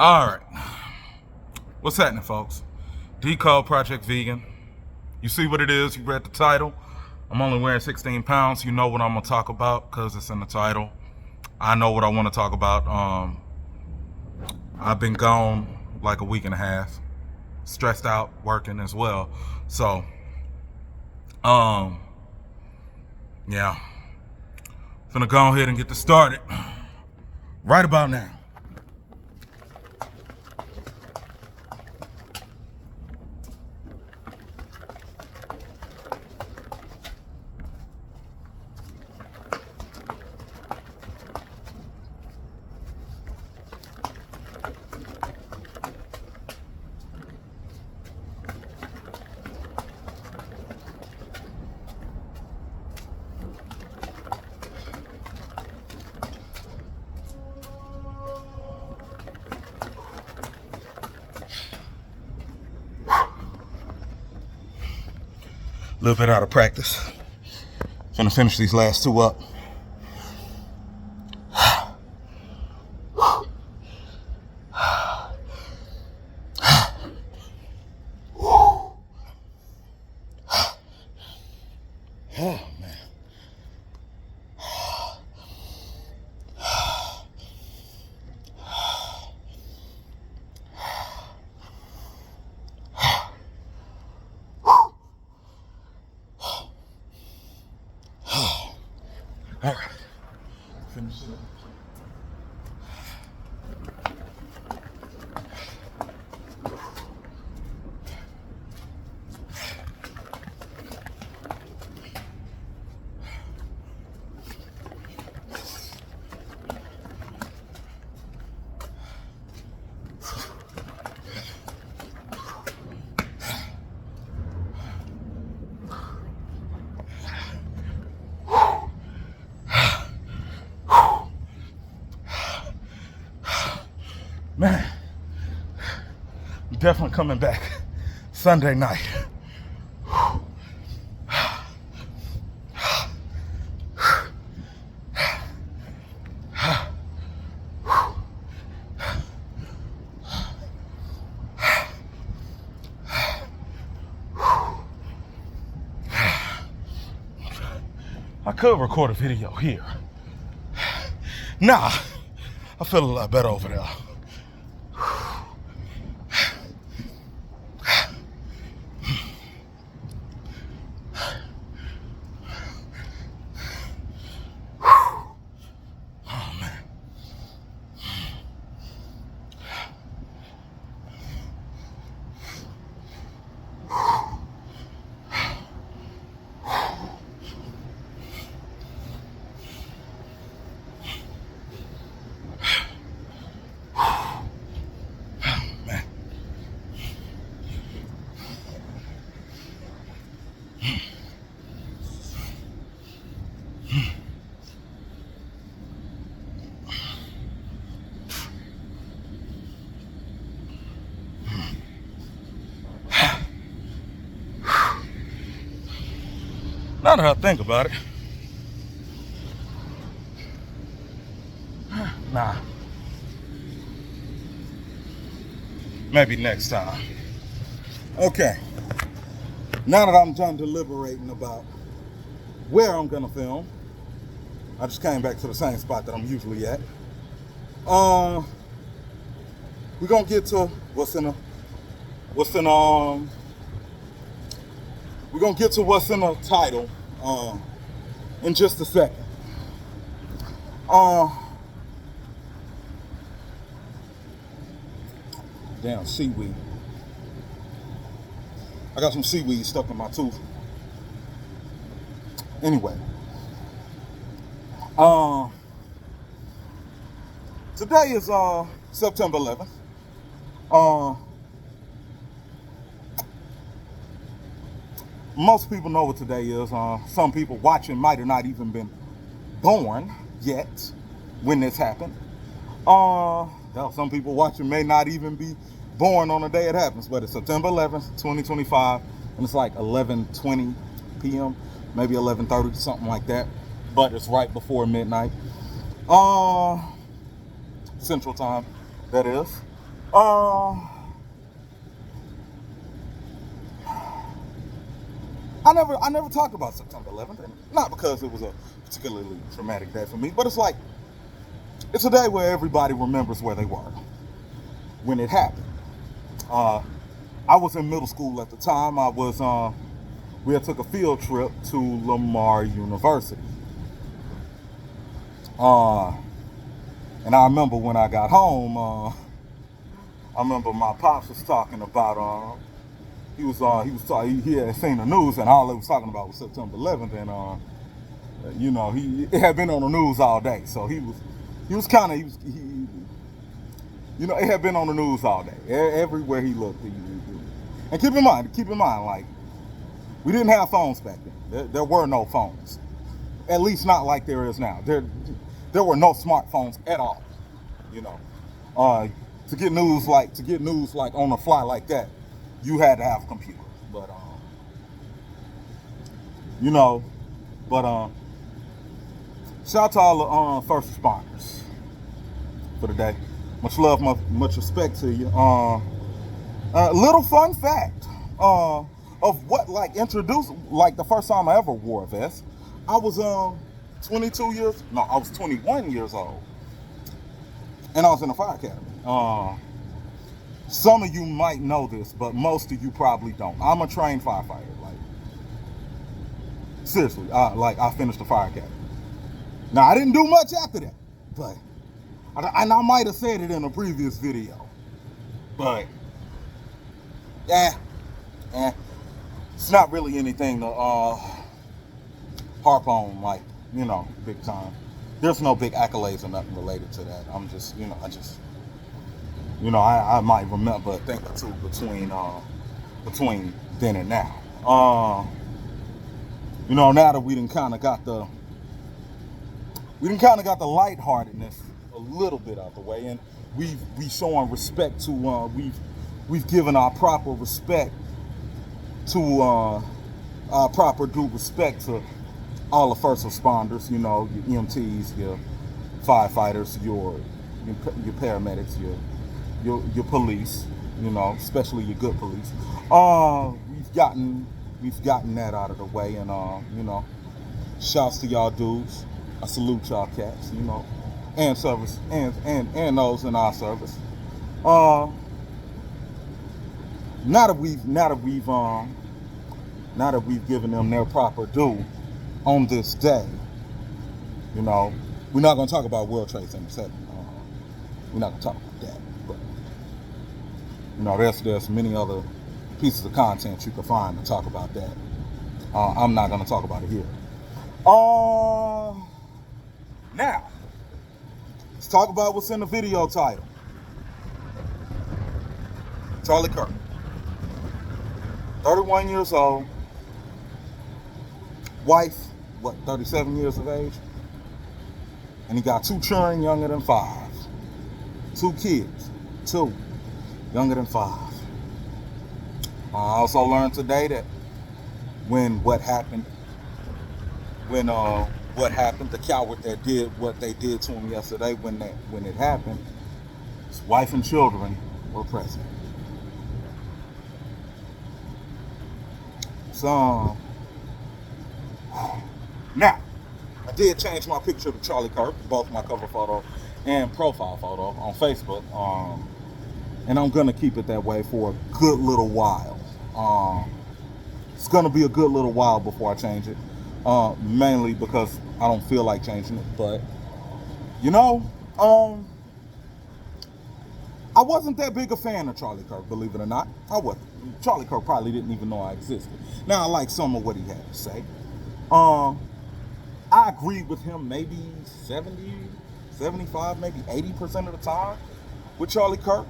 All right. What's happening, folks? Decode Project Vegan. You see what it is. You read the title. I'm only wearing 16 pounds. You know what I'm going to talk about because it's in the title. I know what I want to talk about. I've been gone like a week and a half. Stressed out, working as well. So, yeah. Finna go ahead and get this started right about now. A little bit out of practice. Gonna finish these last two up. Oh man. All right, finish it up. Man, I'm definitely coming back Sunday night. I could record a video here. Nah, I feel a lot better over there. Now that I think about it, nah, maybe next time. Okay, now that I'm done deliberating about where I'm gonna film, I just came back to the same spot that I'm usually at. We're gonna get to what's in the title in just a second. Damn seaweed. I got some seaweed stuck in my tooth. Anyway, today is September 11th. Most people know what today is. Some people watching might have not even been born yet when this happened. Hell, some people watching may not even be born on the day it happens, but it's September 11th, 2025, and it's like 11:20 p.m., maybe 11:30, something like that. But it's right before midnight, Central Time, that is. Uh, I never talked about September 11th, and not because it was a particularly traumatic day for me, but it's a day where everybody remembers where they were when it happened. Uh, I was in middle school at the time. We had took a field trip to Lamar University. Uh, and I remember when I got home, I remember my pops was talking about, he had seen the news and all they was talking about was September 11th, and it had been on the news all day, so he was it had been on the news all day. Everywhere he looked, and keep in mind, like, we didn't have phones back then. There were no phones, at least not like there is now. There were no smartphones at all. You know, to get news like on the fly like that, you had to have a computer. But you know, but shout out to all the first responders for the day. Much love, much respect to you. Little fun fact of what introduced the first time I ever wore a vest. I was 21 years old, and I was in the fire academy. Some of you might know this, but most of you probably don't. I'm a trained firefighter. Seriously, I finished the fire academy. Now, I didn't do much after that, but I might have said it in a previous video, but it's not really anything to harp on, big time. There's no big accolades or nothing related to that. I'm just, I might remember a thing or two between then and now. Now that we done kind of got the lightheartedness a little bit out the way, and we showing respect to we've given our proper respect to our proper due respect to all the first responders, your EMTs, your firefighters, your paramedics, your police, especially your good police. We've gotten that out of the way, and shouts to y'all dudes. I salute y'all cats, and service and those in our service. Now that we've given them their proper due on this day, we're not going to talk about World Trade Center 7. We're not going to talk about that, but there's many other pieces of content you can find to talk about that. I'm not going to talk about it here. Now, let's talk about what's in the video title. Charlie Kirk, 31 years old, wife, 37 years of age, and he got 2 children younger than 5. 2 kids, 2 younger than 5. I also learned today that what happened, the coward that did what they did to him yesterday, when it happened, his wife and children were present. So, now, I did change my picture to Charlie Kirk, both my cover photo and profile photo on Facebook, and I'm gonna keep it that way for a good little while. It's gonna be a good little while before I change it, mainly because I don't feel like changing it. But I wasn't that big a fan of Charlie Kirk, believe it or not. I wasn't. Charlie Kirk probably didn't even know I existed. Now, I like some of what he had to say. I agreed with him maybe 70, 75, maybe 80% of the time with Charlie Kirk.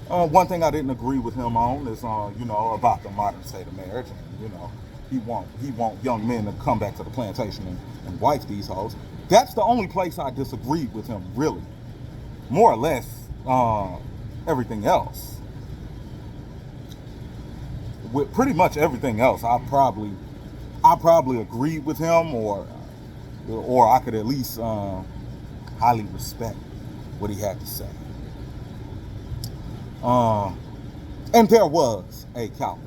One thing I didn't agree with him on is, about the modern state of marriage. And, he want young men to come back to the plantation and wife these hoes. That's the only place I disagreed with him, really. More or less, everything else. With pretty much everything else, I probably agreed with him, or I could at least highly respect what he had to say. Uh, and there was a coward.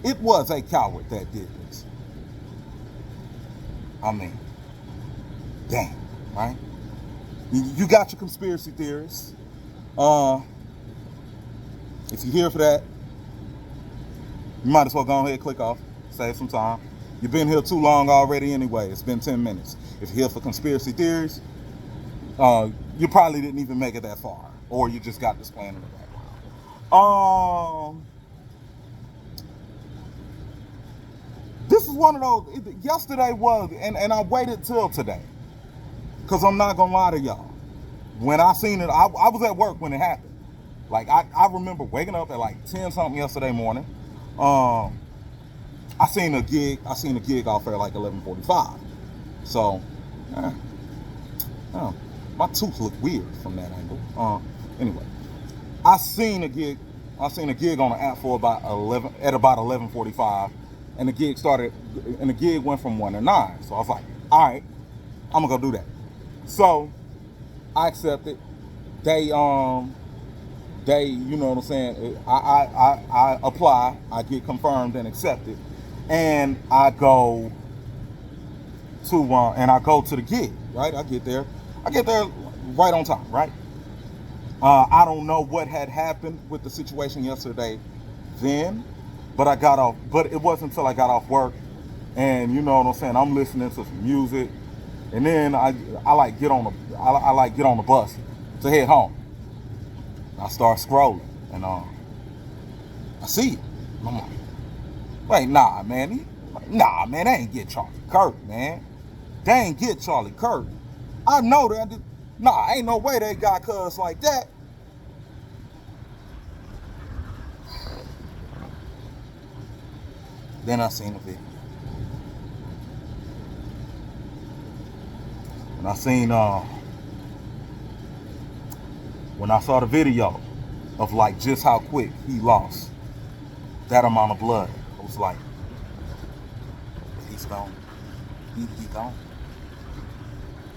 It was a coward that did this. I mean, damn, right? You got your conspiracy theories. If you're here for that, you might as well go ahead and click off. Save some time. You've been here too long already anyway. It's been 10 minutes. If you're here for conspiracy theories, you probably didn't even make it that far. Or you just got this playing in the background. This is one of those, yesterday was, and I waited till today. Because I'm not going to lie to y'all. When I seen it, I was at work when it happened. Like, I remember waking up at like 10 something yesterday morning. I seen a gig off there at like 11:45. So, my tooth looked weird from that angle. Anyway, I seen a gig on the app for about 11:45, and the gig went from 1 to 9. So I was like, all right, I'm gonna go do that. So I accepted. They, you know what I'm saying? I apply, I get confirmed and accepted, and I go to the gig. Right, I get there right on time. Right. I don't know what had happened with the situation yesterday, then, but I got off. But it wasn't until I got off work, and you know what I'm saying. I'm listening to some music, and then I like get on the bus to head home. I start scrolling, and I see it. And I'm like, wait, nah, man, they ain't get Charlie Kirk, man. They ain't get Charlie Kirk. I know that. Nah, ain't no way they got cuz like that. Then I seen the video. And I seen when I saw the video of like just how quick he lost that amount of blood, I was like, he's gone. He gone.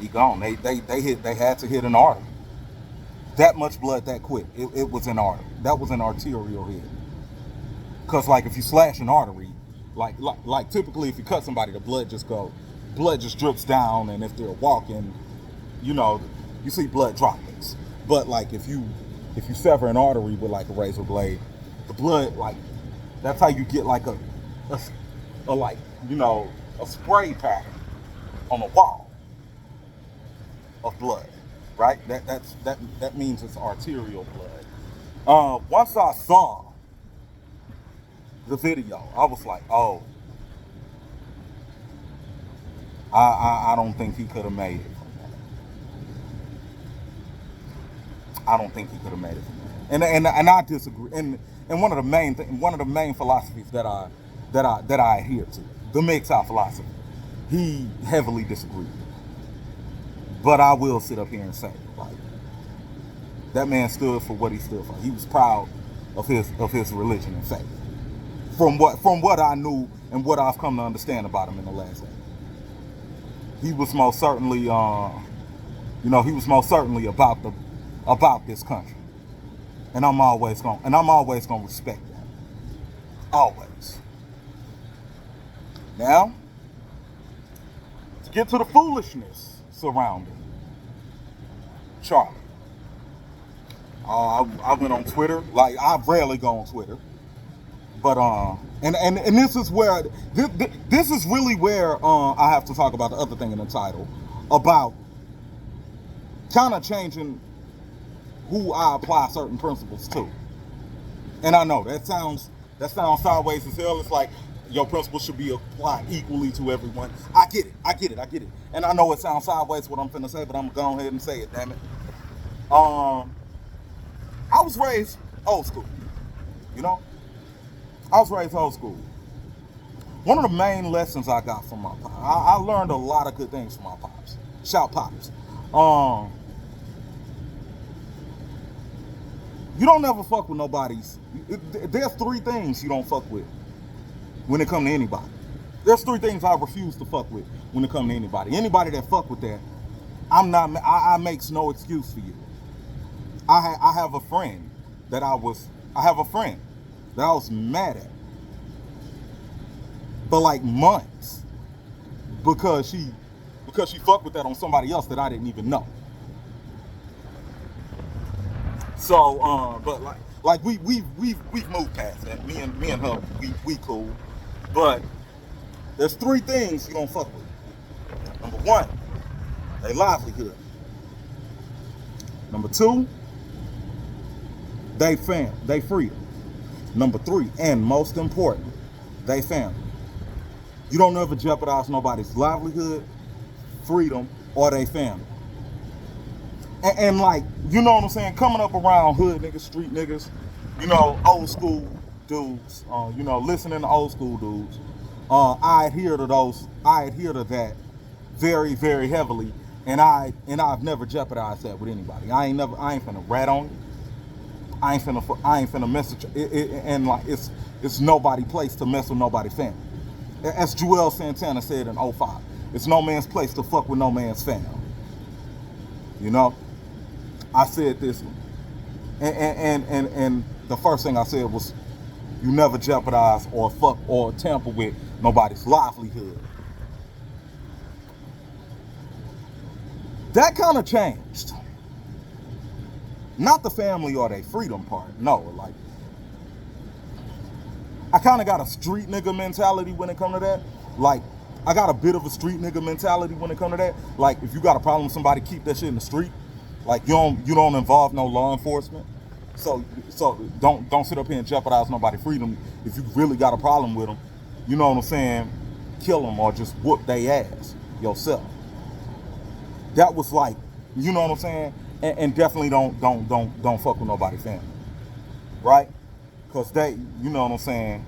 He gone. They had to hit an artery. That much blood that quick. It was an artery. That was an arterial hit. Cause like if you slash an artery, like typically if you cut somebody, the blood just drips down, and if they're walking, you see blood droplets. But like if you sever an artery with like a razor blade, the blood, like, that's how you get like a spray pattern on the wall of blood, right? That means it's arterial blood. Once I saw the video, I was like, oh, I don't think he could have made it. I don't think he could have made it. And I disagree. And one of the main philosophies that I adhere to, the MGTOW philosophy, he heavily disagreed. But I will sit up here and say, like, that man stood for what he stood for. He was proud of his religion and faith. From what I knew and what I've come to understand about him in the last day. He was most certainly about this country. And I'm always gonna respect that. Always. Now, to get to the foolishness surrounding Charlie. I went on Twitter. Like, I rarely go on Twitter. But and this is where this is really where I have to talk about the other thing in the title, about kind of changing who I apply certain principles to. And I know that sounds sideways as hell. It's like your principles should be applied equally to everyone. I get it. And I know it sounds sideways what I'm finna say, but I'm gonna go ahead and say it, damn it. I was raised old school, I was raised old school. One of the main lessons I got from my pops, I learned a lot of good things from my pops. Shout pops. You don't never fuck with nobody's. There's 3 things you don't fuck with when it comes to anybody. There's 3 things I refuse to fuck with when it comes to anybody. Anybody that fuck with that, I makes no excuse for you. I have a friend that I was I have a friend that I was mad at for like months because she fucked with that on somebody else that I didn't even know. So, but like we've moved past that. Me and her, we cool. But there's three things you don't fuck with. Number one, they livelihood. Number two, they freedom. Number three, and most important, they family. You don't ever jeopardize nobody's livelihood, freedom, or they family. And like, you know what I'm saying? Coming up around hood niggas, street niggas, you know, old school dudes, you know, listening to old school dudes. I adhere to that very, very heavily, and I've never jeopardized that with anybody. I ain't finna rat on you. I ain't finna message, and like it's nobody place to mess with nobody's family. As Joel Santana said in '05, it's no man's place to fuck with no man's family. You know, I said this, and the first thing I said was, you never jeopardize or fuck or tamper with nobody's livelihood. That kind of changed. Not the family or their freedom part. No, like, I kind of got a street nigga mentality when it comes to that. Like, I got a bit of a street nigga mentality when it comes to that. Like, if you got a problem with somebody, keep that shit in the street. Like, you don't involve no law enforcement. So don't sit up here and jeopardize nobody's freedom. If you really got a problem with them, you know what I'm saying, kill them or just whoop their ass yourself. That was like, you know what I'm saying, and definitely don't fuck with nobody's family, right? Because they, you know what I'm saying,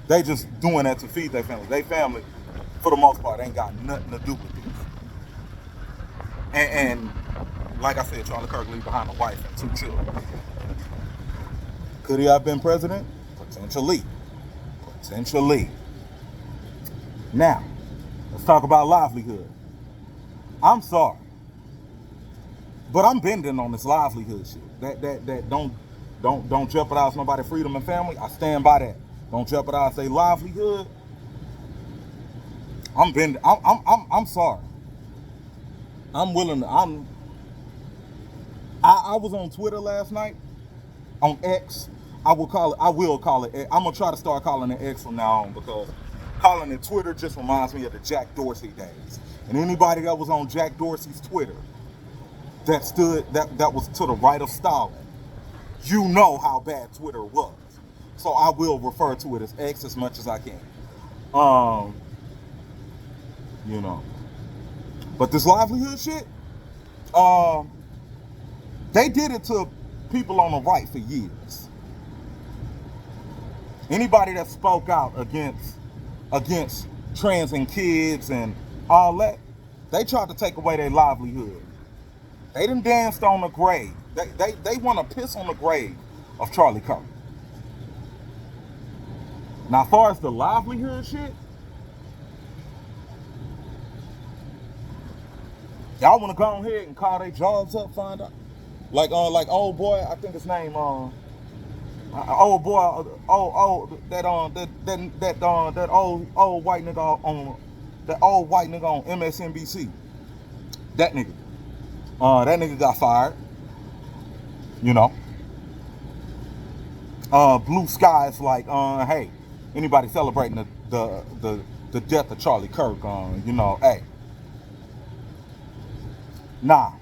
they just doing that to feed their family. They family, for the most part, ain't got nothing to do with this. And like I said, Charlie Kirk leave behind a wife and 2 children. Could he have been president? Potentially. Now, let's talk about livelihood. I'm sorry, but I'm bending on this livelihood shit. That don't jeopardize nobody's freedom and family. I stand by that. Don't jeopardize their livelihood. I'm bending. I'm sorry. I'm willing to. I was on Twitter last night, on X. I will call it X. I'm gonna try to start calling it X from now on, because calling it Twitter just reminds me of the Jack Dorsey days. And anybody that was on Jack Dorsey's Twitter that was to the right of Stalin, you know how bad Twitter was. So I will refer to it as X as much as I can. You know. But this livelihood shit, they did it to people on the right for years. Anybody that spoke out against trans and kids and all that, they tried to take away their livelihood. They done danced on the grave. They want to piss on the grave of Charlie Kirk. Now, as far as the livelihood shit, y'all want to go ahead and call their jobs up, find out. Like old boy, I think his name, that old white nigga on MSNBC. That nigga got fired. You know. Blue Sky's like, hey, anybody celebrating the death of Charlie Kirk, you know, hey. Nah.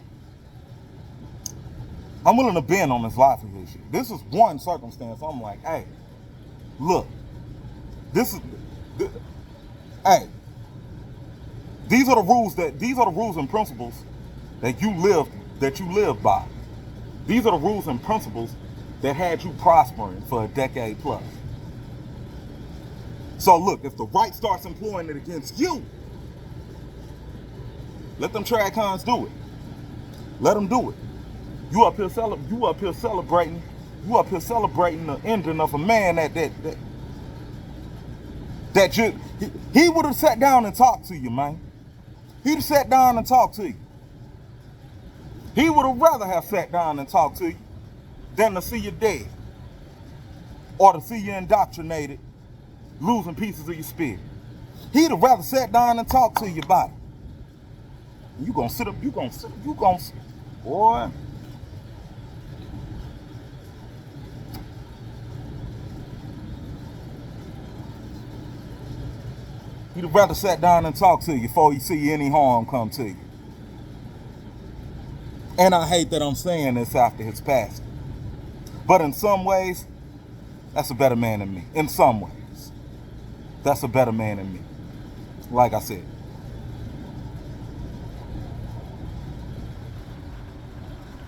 I'm willing to bend on this livelihood shit. This is one circumstance. I'm like, hey, look, hey, these are the rules and principles that you live by. These are the rules and principles that had you prospering for a decade plus. So look, if the right starts employing it against you, let them trad cons do it. Let them do it. You up here celebrating the ending of a man he would have sat down and talked to you, man. He'd have sat down and talked to you. He would have rather have sat down and talked to you than to see you dead. or to see you indoctrinated, losing pieces of your spirit. He'd have rather sat down and talked to you about it. You gonna sit up, boy. He'd have rather sat down and talk to you before he see any harm come to you. And I hate that I'm saying this after his passing. But in some ways, that's a better man than me. In some ways, that's a better man than me. Like I said.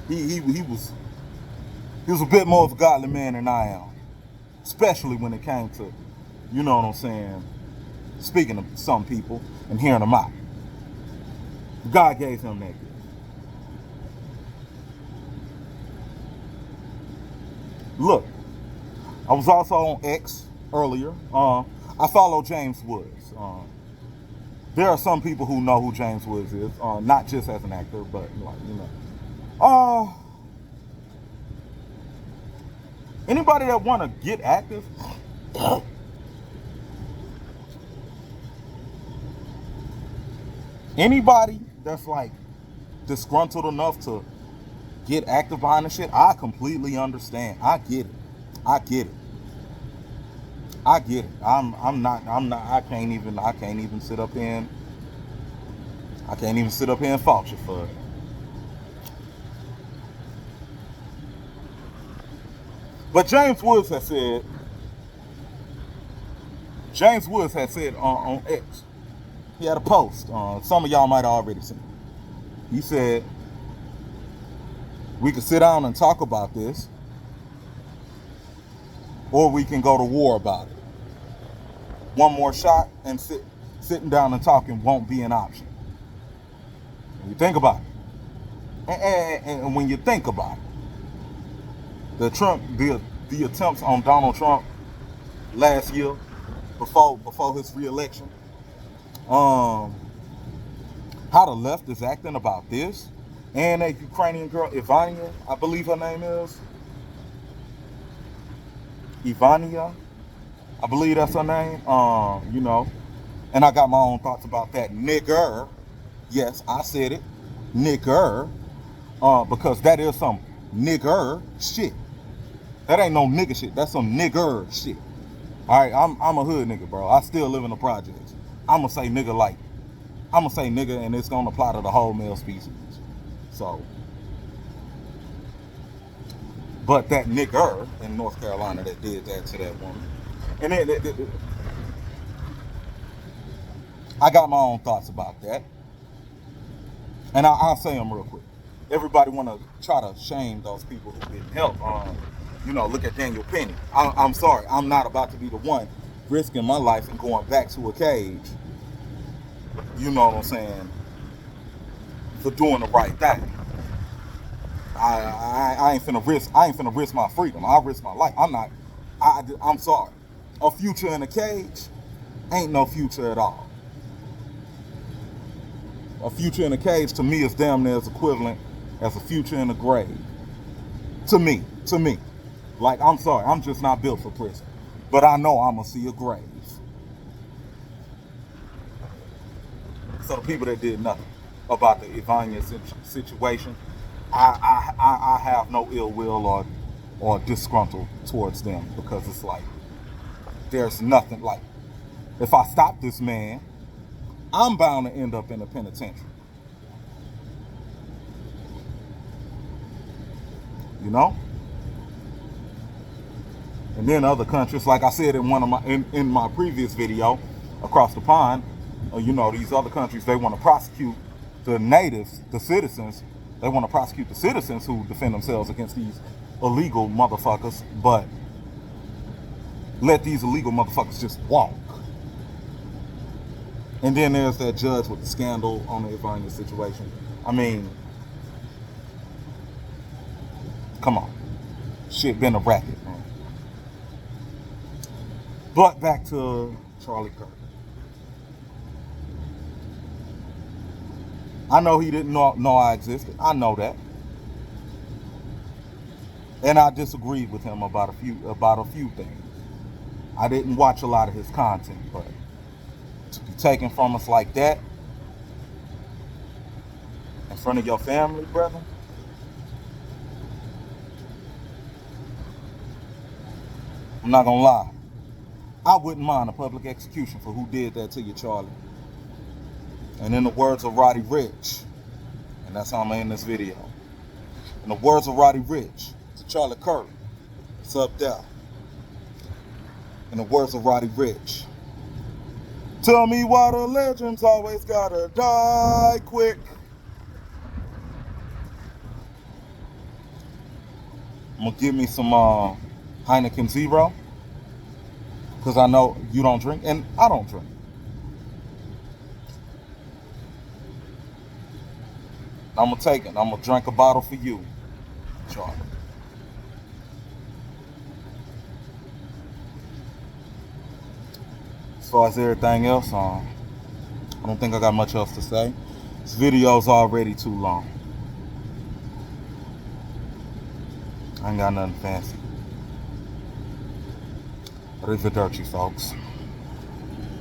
He was a bit more of a godly man than I am. Especially when it came to, you know what I'm saying, speaking to some people and hearing them out. God gave him that gift. Look, I was also on X earlier. I follow James Woods. There are some people who know who James Woods is, not just as an actor, but like, you know. Anybody that want to get active, anybody that's like disgruntled enough to get active behind the shit, I completely understand. I get it. I get it. I can't even sit up here and fault you for it. But James Woods had said on X, he had a post. Some of y'all might have already seen it. He said, we could sit down and talk about this, or we can go to war about it. One more shot and sitting down and talking won't be an option. When you think about it. And when you think about it, the attempts on Donald Trump last year, before his re-election, how the left is acting about this, and a Ukrainian girl, Ivania, I believe her name is Ivania, I believe that's her name. You know, and I got my own thoughts about that nigger. Yes, I said it, nigger, because that is some nigger shit. That ain't no nigga shit. That's some nigger shit. All right, I'm a hood nigga, bro. I still live in the projects. I'ma say nigga, and it's gonna apply to the whole male species. So, but that nigger in North Carolina that did that to that woman, and then I got my own thoughts about that, and I'll say them real quick. Everybody want to try to shame those people who didn't help. You know, look at Daniel Penny. I'm sorry, I'm not about to be the one risking my life and going back to a cage. You know what I'm saying? For doing the right thing. I ain't finna risk my freedom. I risk my life. I'm sorry. A future in a cage ain't no future at all. A future in a cage to me is damn near as equivalent as a future in a grave. To me. Like, I'm sorry, I'm just not built for prison. But I know I'm gonna see a grave. So the people that did nothing about the Ivania situation, I have no ill will or disgruntled towards them, because it's like, there's nothing like, if I stop this man, I'm bound to end up in a penitentiary. You know? And then other countries, like I said in in my previous video, across the pond, you know, these other countries, they want to prosecute the natives, the citizens. They want to prosecute the citizens who defend themselves against these illegal motherfuckers, but let these illegal motherfuckers just walk. And then there's that judge with the scandal on the Ivania situation. I mean, come on. Shit been a racket, man. But back to Charlie Kirk. I know he didn't know I existed. I know that. And I disagreed with him about a few things. I didn't watch a lot of his content, but to be taken from us like that in front of your family, brother, I'm not gonna lie. I wouldn't mind a public execution for who did that to you, Charlie. And in the words of Roddy Ricch, and that's how I'm gonna end this video. In the words of Roddy Ricch, to Charlie Kirk, it's up there. In the words of Roddy Ricch, tell me why the legends always gotta die quick. I'm gonna give me some Heineken Zero, because I know you don't drink, and I don't drink. I'm gonna take it. I'm gonna drink a bottle for you, Charlie. As far as everything else, I don't think I got much else to say. This video's already too long. I ain't got nothing fancy. Arrivederci, folks.